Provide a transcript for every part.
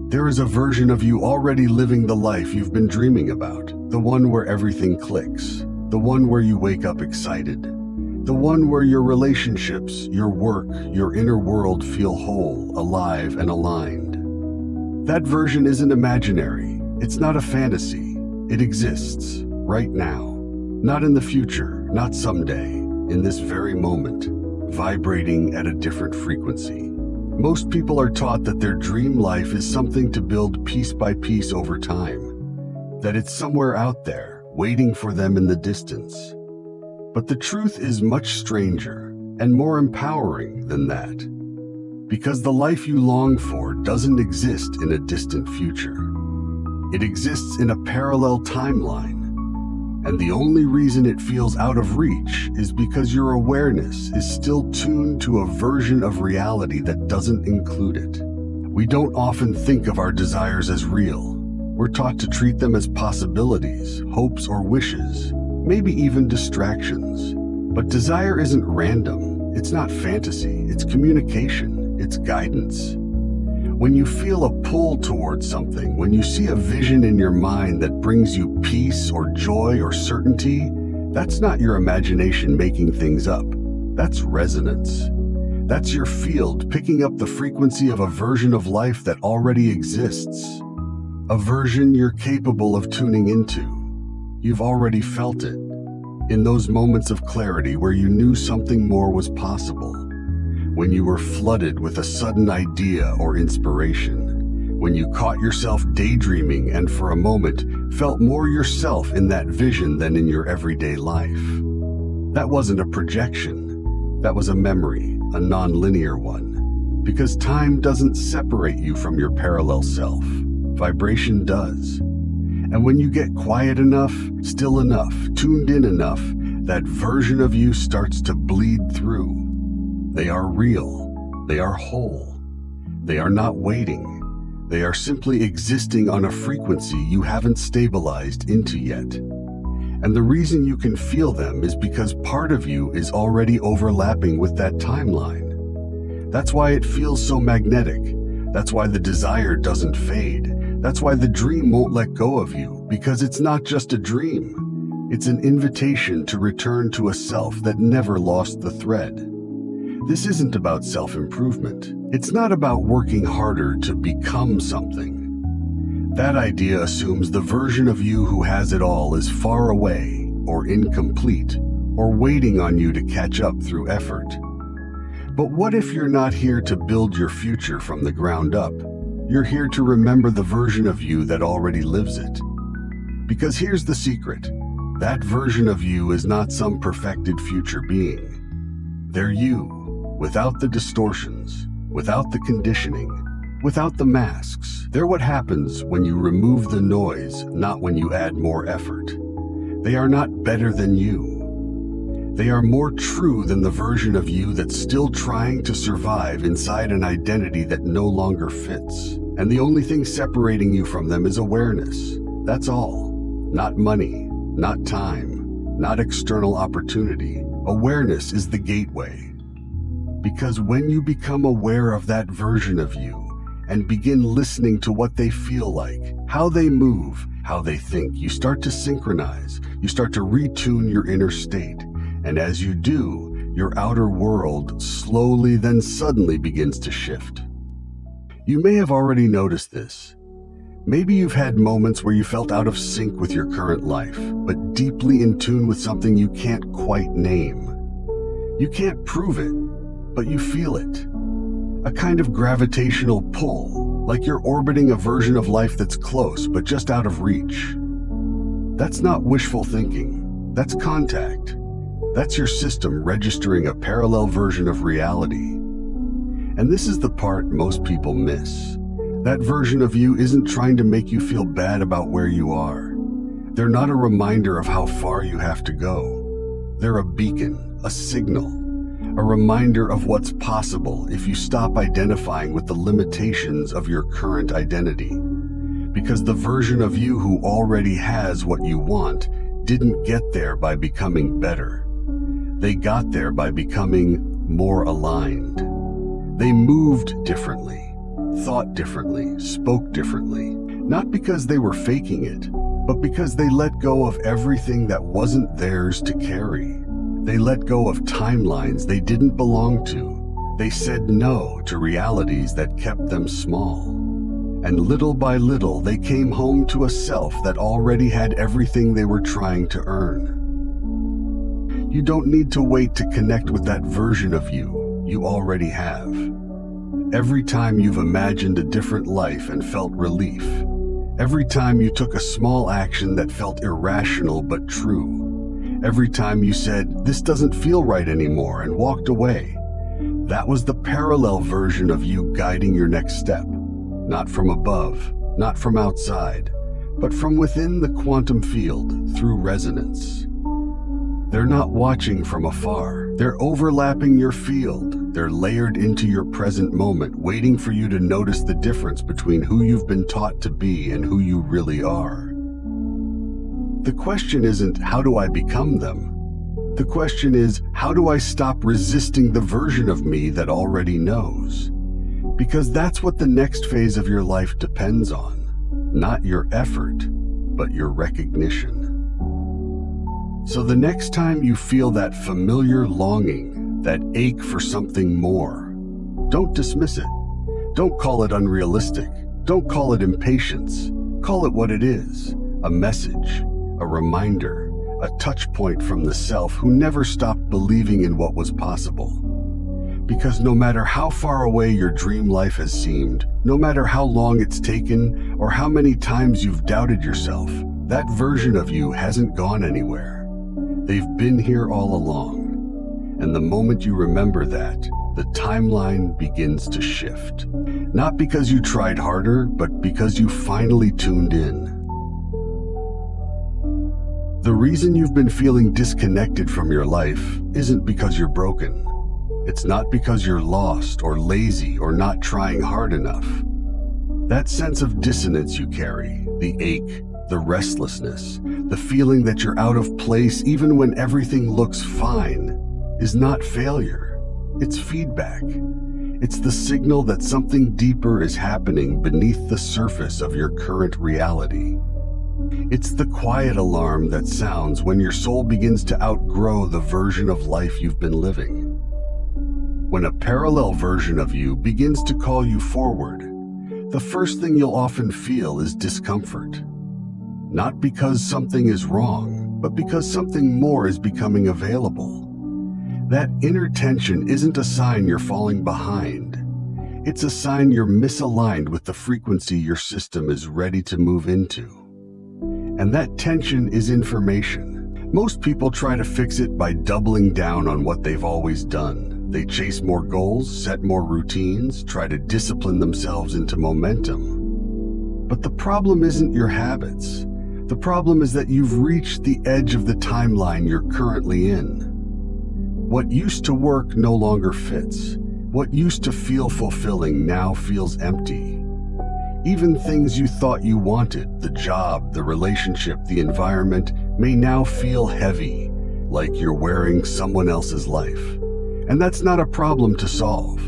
There is a version of you already living the life you've been dreaming about, the one where everything clicks, the one where you wake up excited, the one where your relationships, your work, your inner world feel whole, alive, and aligned. That version isn't imaginary. It's not a fantasy. It exists right now. Not in the future, not someday, in this very moment, vibrating at a different frequency. Most people are taught that their dream life is something to build piece by piece over time, that it's somewhere out there, waiting for them in the distance. But the truth is much stranger and more empowering than that. Because the life you long for doesn't exist in a distant future. It exists in a parallel timeline. And the only reason it feels out of reach is because your awareness is still tuned to a version of reality that doesn't include it. We don't often think of our desires as real. We're taught to treat them as possibilities, hopes, or wishes, maybe even distractions. But desire isn't random. It's not fantasy. It's communication. It's guidance. When you feel a pull towards something, when you see a vision in your mind that brings you peace or joy or certainty, that's not your imagination making things up. That's resonance. That's your field picking up the frequency of a version of life that already exists. A version you're capable of tuning into. You've already felt it. In those moments of clarity where you knew something more was possible. When you were flooded with a sudden idea or inspiration, when you caught yourself daydreaming and for a moment felt more yourself in that vision than in your everyday life. That wasn't a projection, that was a memory, a non-linear one, because time doesn't separate you from your parallel self, vibration does. And when you get quiet enough, still enough, tuned in enough, that version of you starts to bleed through. They are real. They are whole. They are not waiting. They are simply existing on a frequency you haven't stabilized into yet. And the reason you can feel them is because part of you is already overlapping with that timeline. That's why it feels so magnetic. That's why the desire doesn't fade. That's why the dream won't let go of you, because it's not just a dream. It's an invitation to return to a self that never lost the thread. This isn't about self-improvement. It's not about working harder to become something. That idea assumes the version of you who has it all is far away, or incomplete, or waiting on you to catch up through effort. But what if you're not here to build your future from the ground up? You're here to remember the version of you that already lives it. Because here's the secret. That version of you is not some perfected future being. They're you. Without the distortions, without the conditioning, without the masks. They're what happens when you remove the noise, not when you add more effort. They are not better than you. They are more true than the version of you that's still trying to survive inside an identity that no longer fits. And the only thing separating you from them is awareness. That's all. Not money, not time, not external opportunity. Awareness is the gateway. Because when you become aware of that version of you and begin listening to what they feel like, how they move, how they think, you start to synchronize, you start to retune your inner state. And as you do, your outer world slowly then suddenly begins to shift. You may have already noticed this. Maybe you've had moments where you felt out of sync with your current life, but deeply in tune with something you can't quite name. You can't prove it, but you feel it. A kind of gravitational pull, like you're orbiting a version of life that's close, but just out of reach. That's not wishful thinking. That's contact. That's your system registering a parallel version of reality. And this is the part most people miss. That version of you isn't trying to make you feel bad about where you are. They're not a reminder of how far you have to go. They're a beacon, a signal. A reminder of what's possible if you stop identifying with the limitations of your current identity. Because the version of you who already has what you want didn't get there by becoming better. They got there by becoming more aligned. They moved differently. thought differently, spoke differently, not because they were faking it, but because they let go of everything that wasn't theirs to carry. They let go of timelines they didn't belong to. They said no to realities that kept them small. And little by little, they came home to a self that already had everything they were trying to earn. You don't need to wait to connect with that version of you already have. Every time you've imagined a different life and felt relief, every time you took a small action that felt irrational but true, every time you said, "This doesn't feel right anymore," and walked away, that was the parallel version of you guiding your next step. Not from above, not from outside, but from within the quantum field through resonance. They're not watching from afar. They're overlapping your field. They're layered into your present moment, waiting for you to notice the difference between who you've been taught to be and who you really are. The question isn't, how do I become them? The question is, how do I stop resisting the version of me that already knows? Because that's what the next phase of your life depends on. Not your effort, but your recognition. So the next time you feel that familiar longing, that ache for something more, don't dismiss it. Don't call it unrealistic. Don't call it impatience. Call it what it is: a message, a reminder, a touch point from the self who never stopped believing in what was possible. Because no matter how far away your dream life has seemed, no matter how long it's taken, or how many times you've doubted yourself, that version of you hasn't gone anywhere. They've been here all along. And the moment you remember that, the timeline begins to shift. Not because you tried harder, but because you finally tuned in. The reason you've been feeling disconnected from your life isn't because you're broken. It's not because you're lost or lazy or not trying hard enough. That sense of dissonance you carry, the ache, the restlessness, the feeling that you're out of place even when everything looks fine, is not failure. It's feedback. It's the signal that something deeper is happening beneath the surface of your current reality. It's the quiet alarm that sounds when your soul begins to outgrow the version of life you've been living. When a parallel version of you begins to call you forward, the first thing you'll often feel is discomfort. Not because something is wrong, but because something more is becoming available. That inner tension isn't a sign you're falling behind. It's a sign you're misaligned with the frequency your system is ready to move into. And that tension is information. Most people try to fix it by doubling down on what they've always done. They chase more goals, set more routines, try to discipline themselves into momentum. But the problem isn't your habits. The problem is that you've reached the edge of the timeline you're currently in. What used to work no longer fits. What used to feel fulfilling now feels empty. Even things you thought you wanted, the job, the relationship, the environment, may now feel heavy, like you're wearing someone else's life. And that's not a problem to solve.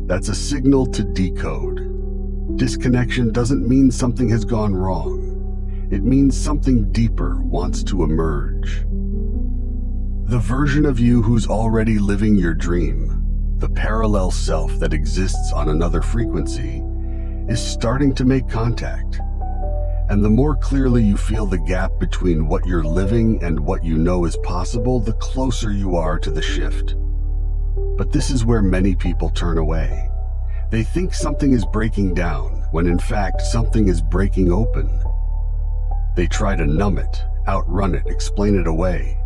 That's a signal to decode. Disconnection doesn't mean something has gone wrong. It means something deeper wants to emerge. The version of you who's already living your dream, the parallel self that exists on another frequency, is starting to make contact. And the more clearly you feel the gap between what you're living and what you know is possible, the closer you are to the shift. But this is where many people turn away. They think something is breaking down, when in fact something is breaking open. They try to numb it, outrun it, explain it away.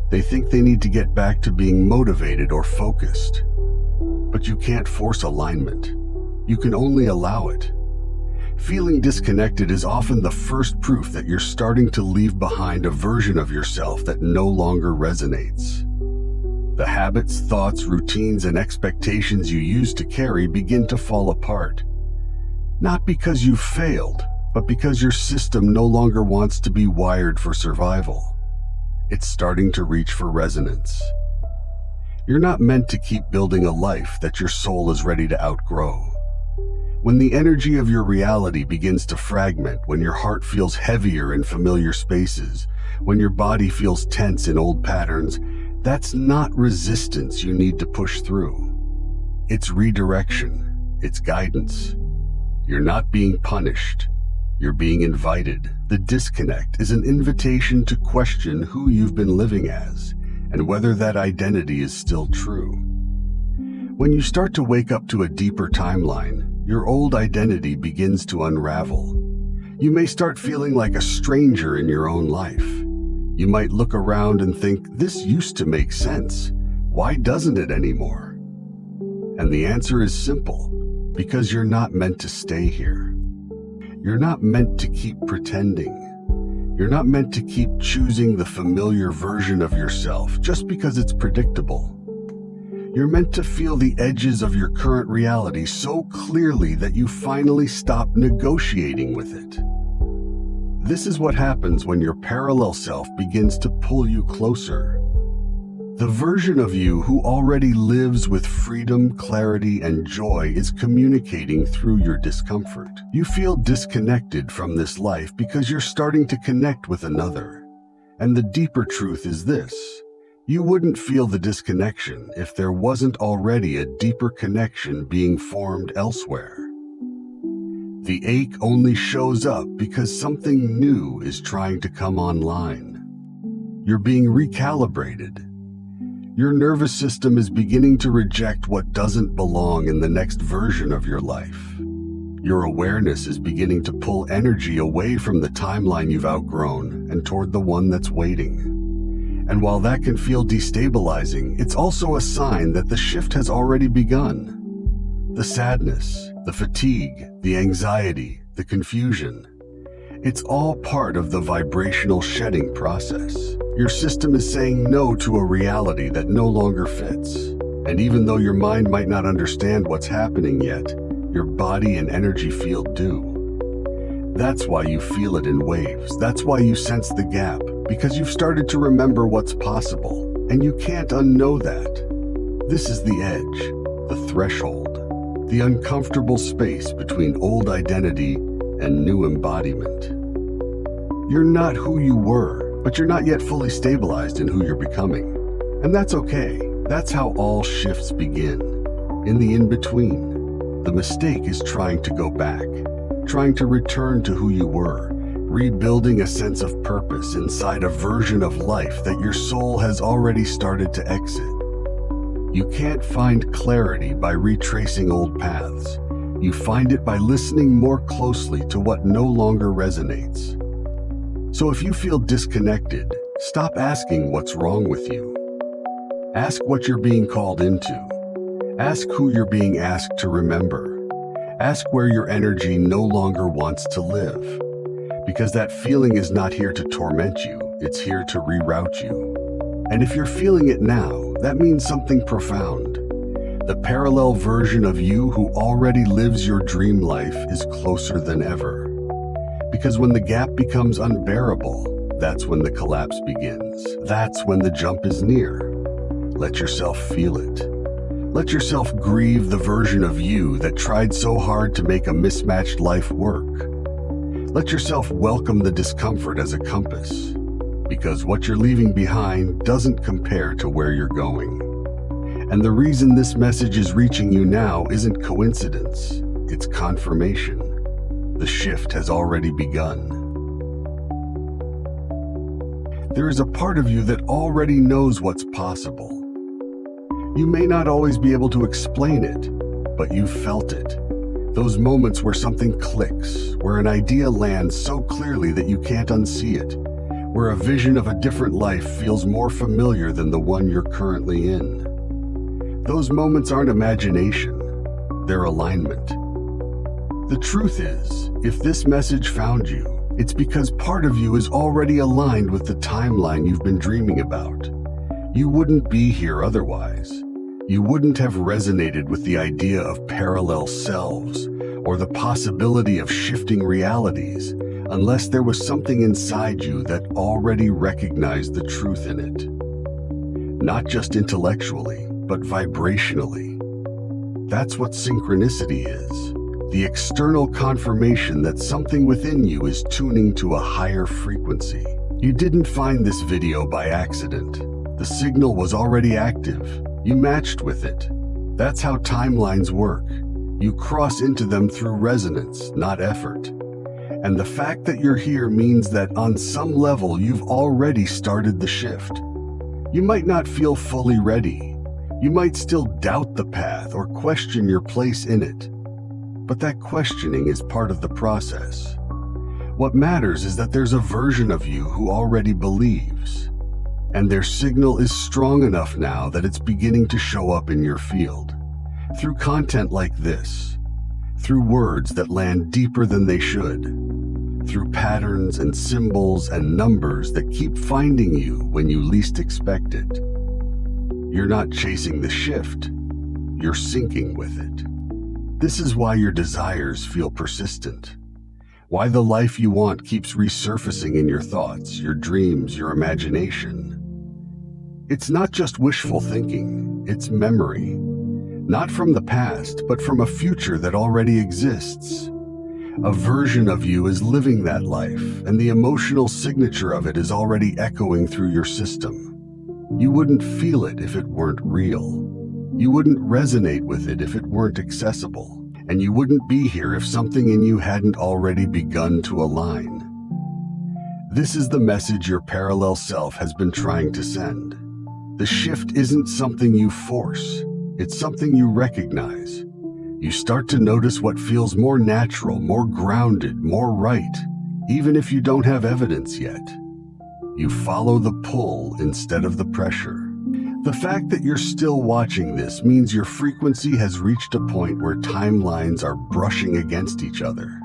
They think they need to get back to being motivated or focused. But you can't force alignment. You can only allow it. Feeling disconnected is often the first proof that you're starting to leave behind a version of yourself that no longer resonates. The habits, thoughts, routines, and expectations you used to carry begin to fall apart. Not because you've failed, but because your system no longer wants to be wired for survival. It's starting to reach for resonance. You're not meant to keep building a life that your soul is ready to outgrow. When the energy of your reality begins to fragment, when your heart feels heavier in familiar spaces, when your body feels tense in old patterns, that's not resistance you need to push through. It's redirection. It's guidance. You're not being punished. You're being invited. The disconnect is an invitation to question who you've been living as and whether that identity is still true. When you start to wake up to a deeper timeline, your old identity begins to unravel. You may start feeling like a stranger in your own life. You might look around and think, this used to make sense. Why doesn't it anymore? And the answer is simple, because you're not meant to stay here. You're not meant to keep pretending. You're not meant to keep choosing the familiar version of yourself just because it's predictable. You're meant to feel the edges of your current reality so clearly that you finally stop negotiating with it. This is what happens when your parallel self begins to pull you closer. The version of you who already lives with freedom, clarity, and joy is communicating through your discomfort. You feel disconnected from this life because you're starting to connect with another. And the deeper truth is this: you wouldn't feel the disconnection if there wasn't already a deeper connection being formed elsewhere. The ache only shows up because something new is trying to come online. You're being recalibrated. Your nervous system is beginning to reject what doesn't belong in the next version of your life. Your awareness is beginning to pull energy away from the timeline you've outgrown and toward the one that's waiting. And while that can feel destabilizing, it's also a sign that the shift has already begun. The sadness, the fatigue, the anxiety, the confusion, it's all part of the vibrational shedding process. Your system is saying no to a reality that no longer fits. And even though your mind might not understand what's happening yet, your body and energy field do. That's why you feel it in waves. That's why you sense the gap, because you've started to remember what's possible, and you can't unknow that. This is the edge, the threshold, the uncomfortable space between old identity and new embodiment. You're not who you were, but you're not yet fully stabilized in who you're becoming. And that's okay. That's how all shifts begin. In the in-between, the mistake is trying to go back, trying to return to who you were, rebuilding a sense of purpose inside a version of life that your soul has already started to exit. You can't find clarity by retracing old paths. You find it by listening more closely to what no longer resonates. So if you feel disconnected, stop asking what's wrong with you. Ask what you're being called into. Ask who you're being asked to remember. Ask where your energy no longer wants to live. Because that feeling is not here to torment you, it's here to reroute you. And if you're feeling it now, that means something profound. The parallel version of you who already lives your dream life is closer than ever. Because when the gap becomes unbearable, that's when the collapse begins. That's when the jump is near. Let yourself feel it. Let yourself grieve the version of you that tried so hard to make a mismatched life work. Let yourself welcome the discomfort as a compass, because what you're leaving behind doesn't compare to where you're going. And the reason this message is reaching you now isn't coincidence, it's confirmation. The shift has already begun. There is a part of you that already knows what's possible. You may not always be able to explain it, but you've felt it. Those moments where something clicks, where an idea lands so clearly that you can't unsee it, where a vision of a different life feels more familiar than the one you're currently in. Those moments aren't imagination, they're alignment. The truth is, if this message found you, it's because part of you is already aligned with the timeline you've been dreaming about. You wouldn't be here otherwise. You wouldn't have resonated with the idea of parallel selves or the possibility of shifting realities unless there was something inside you that already recognized the truth in it. Not just intellectually, but vibrationally. That's what synchronicity is. the external confirmation that something within you is tuning to a higher frequency. You didn't find this video by accident. The signal was already active. You matched with it. That's how timelines work. You cross into them through resonance, not effort. And the fact that you're here means that on some level you've already started the shift. You might not feel fully ready. You might still doubt the path or question your place in it. But that questioning is part of the process. What matters is that there's a version of you who already believes. And their signal is strong enough now that it's beginning to show up in your field. Through content like this, through words that land deeper than they should, through patterns and symbols and numbers that keep finding you when you least expect it. You're not chasing the shift, you're syncing with it. This is why your desires feel persistent, why the life you want keeps resurfacing in your thoughts, your dreams, your imagination. It's not just wishful thinking, it's memory. Not from the past, but from a future that already exists. A version of you is living that life, and the emotional signature of it is already echoing through your system. You wouldn't feel it if it weren't real. You wouldn't resonate with it if it weren't accessible. And you wouldn't be here if something in you hadn't already begun to align. This is the message your parallel self has been trying to send. The shift isn't something you force. It's something you recognize. You start to notice what feels more natural, more grounded, more right, even if you don't have evidence yet. You follow the pull instead of the pressure. The fact that you're still watching this means your frequency has reached a point where timelines are brushing against each other.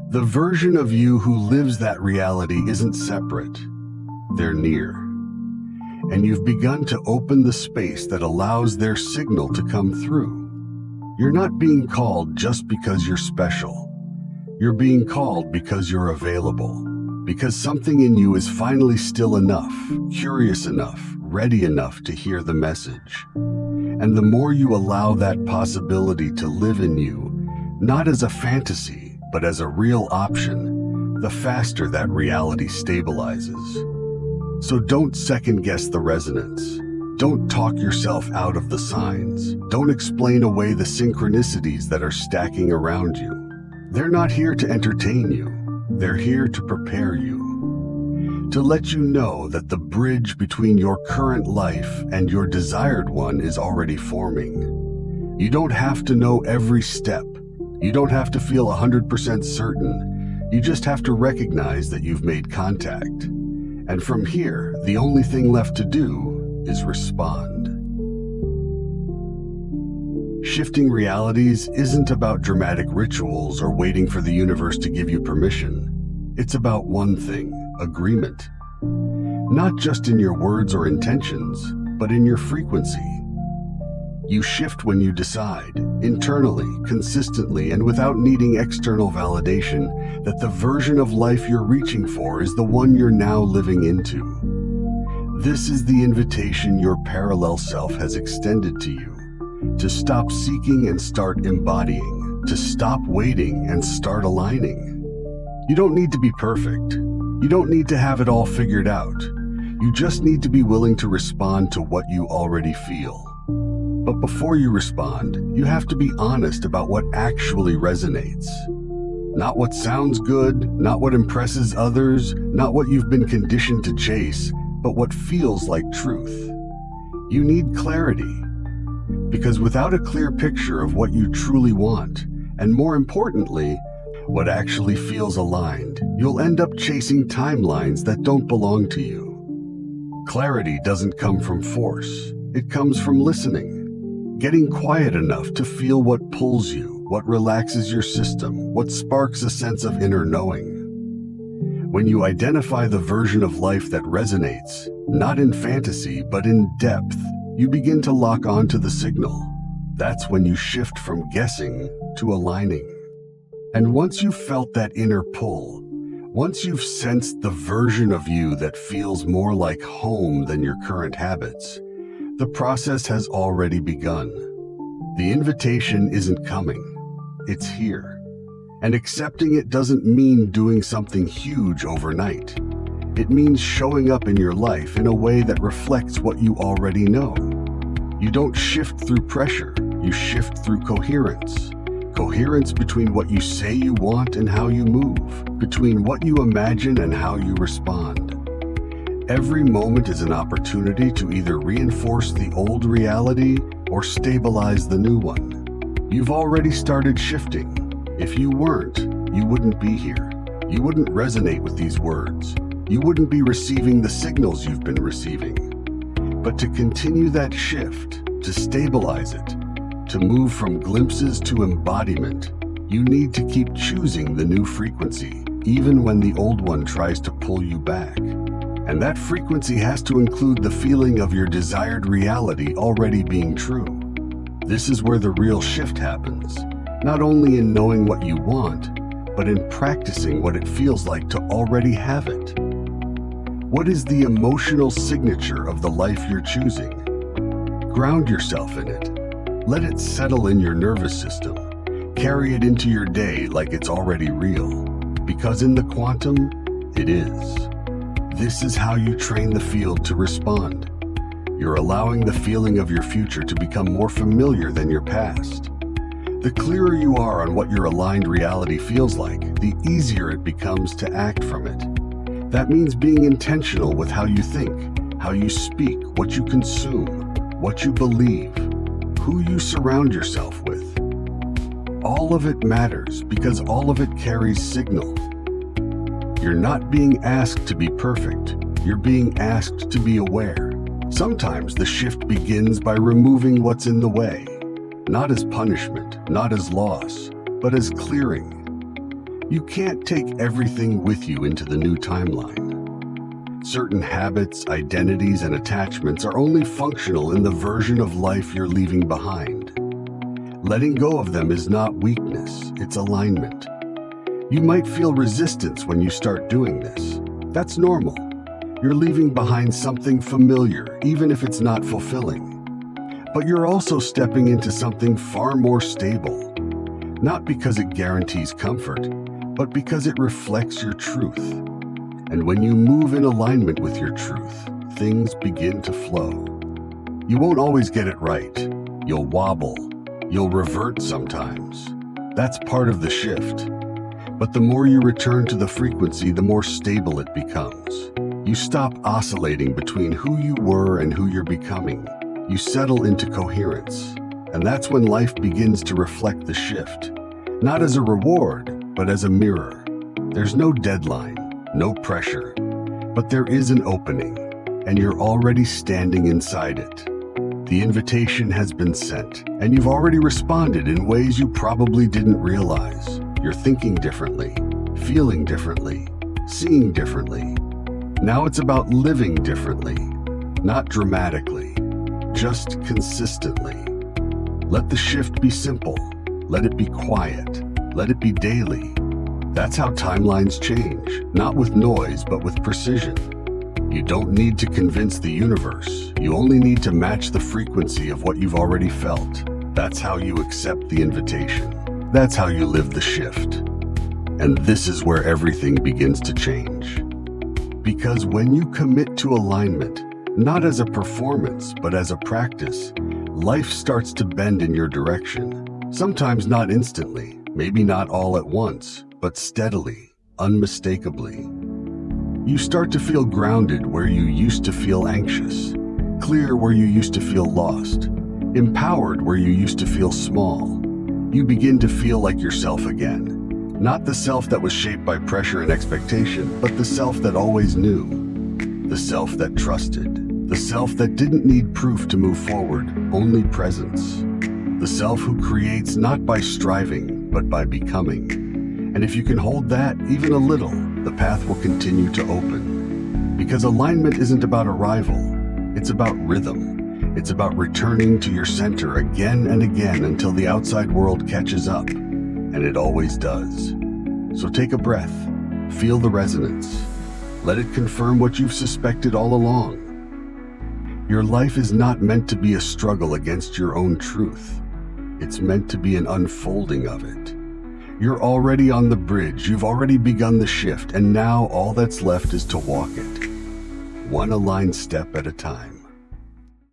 The version of you who lives that reality isn't separate. They're near. And you've begun to open the space that allows their signal to come through. You're not being called just because you're special. You're being called because you're available. Because something in you is finally still enough, curious enough, ready enough to hear the message. And the more you allow that possibility to live in you, not as a fantasy, but as a real option, the faster that reality stabilizes. So don't second guess the resonance. Don't talk yourself out of the signs. Don't explain away the synchronicities that are stacking around you. They're not here to entertain you. They're here to prepare you. To let you know that the bridge between your current life and your desired one is already forming. You don't have to know every step. You don't have to feel 100% certain. You just have to recognize that you've made contact. And from here, the only thing left to do is respond. Shifting realities isn't about dramatic rituals or waiting for the universe to give you permission. It's about one thing, agreement. Not just in your words or intentions, but in your frequency. You shift when you decide, internally, consistently, and without needing external validation, that the version of life you're reaching for is the one you're now living into. This is the invitation your parallel self has extended to you. To stop seeking and start embodying. To stop waiting and start aligning. You don't need to be perfect. You don't need to have it all figured out. You just need to be willing to respond to what you already feel. But before you respond, you have to be honest about what actually resonates. Not what sounds good, not what impresses others, not what you've been conditioned to chase, but what feels like truth. You need clarity. Because without a clear picture of what you truly want, and more importantly, what actually feels aligned, you'll end up chasing timelines that don't belong to you. Clarity doesn't come from force. It comes from listening. Getting quiet enough to feel what pulls you, what relaxes your system, what sparks a sense of inner knowing. When you identify the version of life that resonates, not in fantasy, but in depth, you begin to lock onto the signal. That's when you shift from guessing to aligning. And once you've felt that inner pull, once you've sensed the version of you that feels more like home than your current habits, the process has already begun. The invitation isn't coming. it's here. And accepting it doesn't mean doing something huge overnight. It means showing up in your life in a way that reflects what you already know. You don't shift through pressure, you shift through coherence. Coherence between what you say you want and how you move, between what you imagine and how you respond. Every moment is an opportunity to either reinforce the old reality or stabilize the new one. You've already started shifting. If you weren't, you wouldn't be here. You wouldn't resonate with these words. You wouldn't be receiving the signals you've been receiving. But to continue that shift, to stabilize it, to move from glimpses to embodiment, you need to keep choosing the new frequency, even when the old one tries to pull you back. And that frequency has to include the feeling of your desired reality already being true. This is where the real shift happens, not only in knowing what you want, but in practicing what it feels like to already have it. What is the emotional signature of the life you're choosing? Ground yourself in it. Let it settle in your nervous system. Carry it into your day like it's already real. Because in the quantum, it is. This is how you train the field to respond. You're allowing the feeling of your future to become more familiar than your past. The clearer you are on what your aligned reality feels like, the easier it becomes to act from it. That means being intentional with how you think, how you speak, what you consume, what you believe, who you surround yourself with. All of it matters because all of it carries signal. You're not being asked to be perfect. You're being asked to be aware. Sometimes the shift begins by removing what's in the way, not as punishment, not as loss, but as clearing. You can't take everything with you into the new timeline. Certain habits, identities, and attachments are only functional in the version of life you're leaving behind. Letting go of them is not weakness, it's alignment. You might feel resistance when you start doing this. That's normal. You're leaving behind something familiar, even if it's not fulfilling. But you're also stepping into something far more stable. Not because it guarantees comfort, but because it reflects your truth. And when you move in alignment with your truth, things begin to flow. You won't always get it right. You'll wobble. You'll revert sometimes. That's part of the shift. But the more you return to the frequency, the more stable it becomes. You stop oscillating between who you were and who you're becoming. You settle into coherence. And that's when life begins to reflect the shift. Not as a reward, but as a mirror. There's no deadline, no pressure, but there is an opening, and you're already standing inside it. The invitation has been sent, and you've already responded in ways you probably didn't realize. You're thinking differently, feeling differently, seeing differently. Now it's about living differently, not dramatically, just consistently. Let the shift be simple. Let it be quiet. Let it be daily. That's how timelines change, not with noise, but with precision. You don't need to convince the universe. You only need to match the frequency of what you've already felt. That's how you accept the invitation. That's how you live the shift. And this is where everything begins to change. Because when you commit to alignment, not as a performance, but as a practice, life starts to bend in your direction. Sometimes not instantly, maybe not all at once, but steadily, unmistakably. You start to feel grounded where you used to feel anxious, clear where you used to feel lost, empowered where you used to feel small. You begin to feel like yourself again. Not the self that was shaped by pressure and expectation, but the self that always knew. The self that trusted. The self that didn't need proof to move forward, only presence. The self who creates not by striving, but by becoming. And if you can hold that, even a little, the path will continue to open. Because alignment isn't about arrival, it's about rhythm. It's about returning to your center again and again until the outside world catches up. And it always does. So take a breath, feel the resonance. Let it confirm what you've suspected all along. Your life is not meant to be a struggle against your own truth. It's meant to be an unfolding of it. You're already on the bridge, you've already begun the shift, and now all that's left is to walk it, one aligned step at a time.